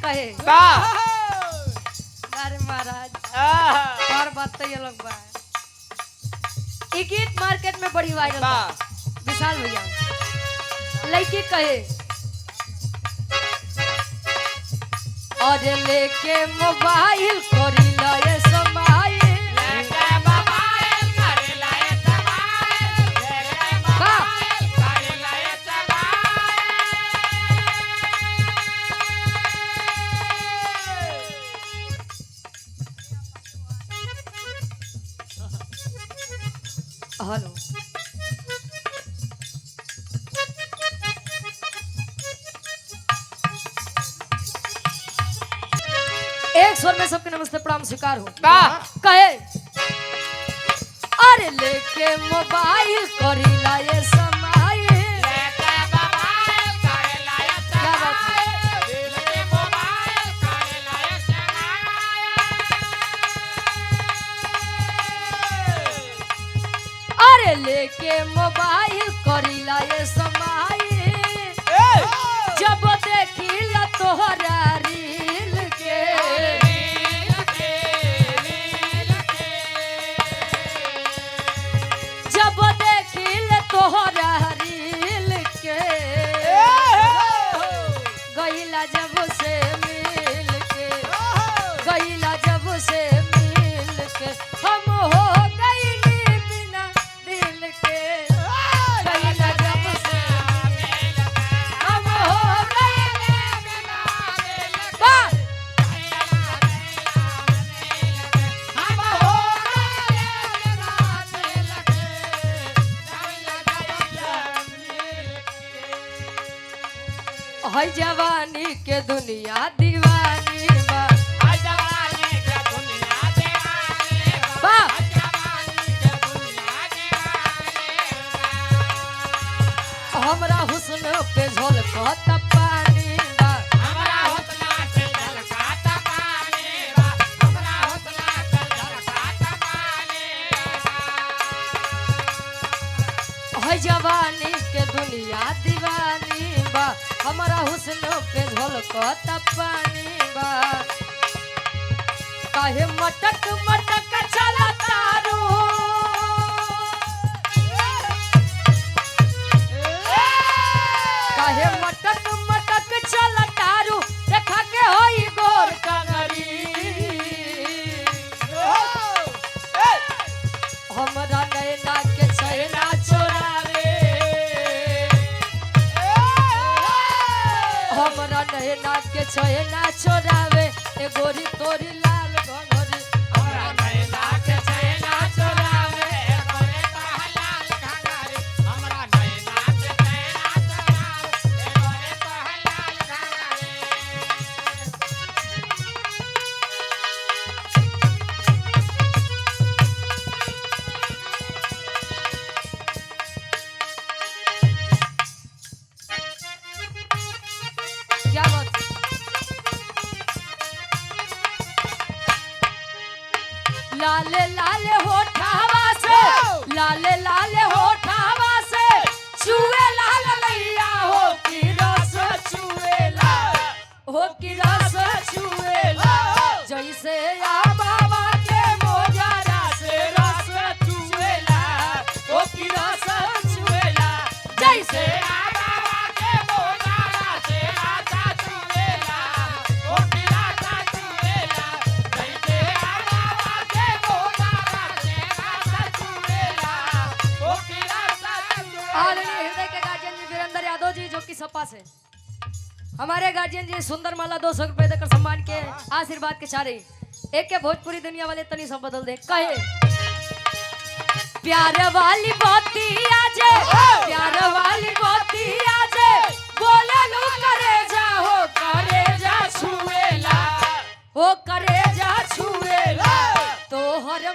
कहे अरे महाराज और बात तो ये लोग बा ये गीत मार्केट में बड़ी वायरल बा विशाल भैया लड़की कहे और लेके मोबाइल करी लाए समाई हेलो एक स्वर में सबके नमस्ते प्रणाम स्वीकार हो कहे अरे लेके मोबाइल करी लाए समाई क्या बात है अरे लेके मोबाइल करी लाए समाई जब देखिला तोहरा रील के जब देखिल तोहरा रील के गईला जब से मिल के गईला जब से मिल के हम हो गईली बिना दिल के गईला जब से हम हो गईली बिना दिल के हम हो गईली बिना दिल के है जवानी के दुनिया दीवानी बा बा हमरा हुस्न पे झलकत पानी बा है जवानी के दुनिया दीवानी बा हमारा हुस्न पे झलकत पानी बा काहे मटक मटक चला तारू काहे मटक मटक चला तारू देखा के होई गोर कंगरी हमरा नैना के छैना चोरावे हमरा नैना के छैना चोरावे ए गोरी तोरी लाल घंघरी हमरा नैना के छैना चोरावे ए गोरी तोरी लाल घंघरी हमरा नैना के छैना चोरावे ए गोरी तोरी लाल घंघरी क्या बात लाले लाले होठावा से लाले लाले होठावा से चुए लाल लैया हो की रस चुएला हो की रस चुएला जैसे आ बाबा के मोजरा से रस चुएला हो की रस चुएला जैसे आ बाबा के मोजरा से रस चुएला हो की रस चुएला जैसे आ बाबा के मोजरा से रस चुएला हो की रस चुएला। आदरणीय हृदय के गार्जियन जी वीरेंद्र यादव जी जो कि सपा से हमारे गार्जियन जी सुंदर माला 200 रुपए देकर सम्मान के आशीर्वाद के चारे एक के भोजपुरी दुनिया वाले तनी सब बदल दे कहे प्यार वाली बाती आजे प्यार वाली बाती आजे बोले लो करे जा हो करे जा छुएला हो करे जा छुएला तोहर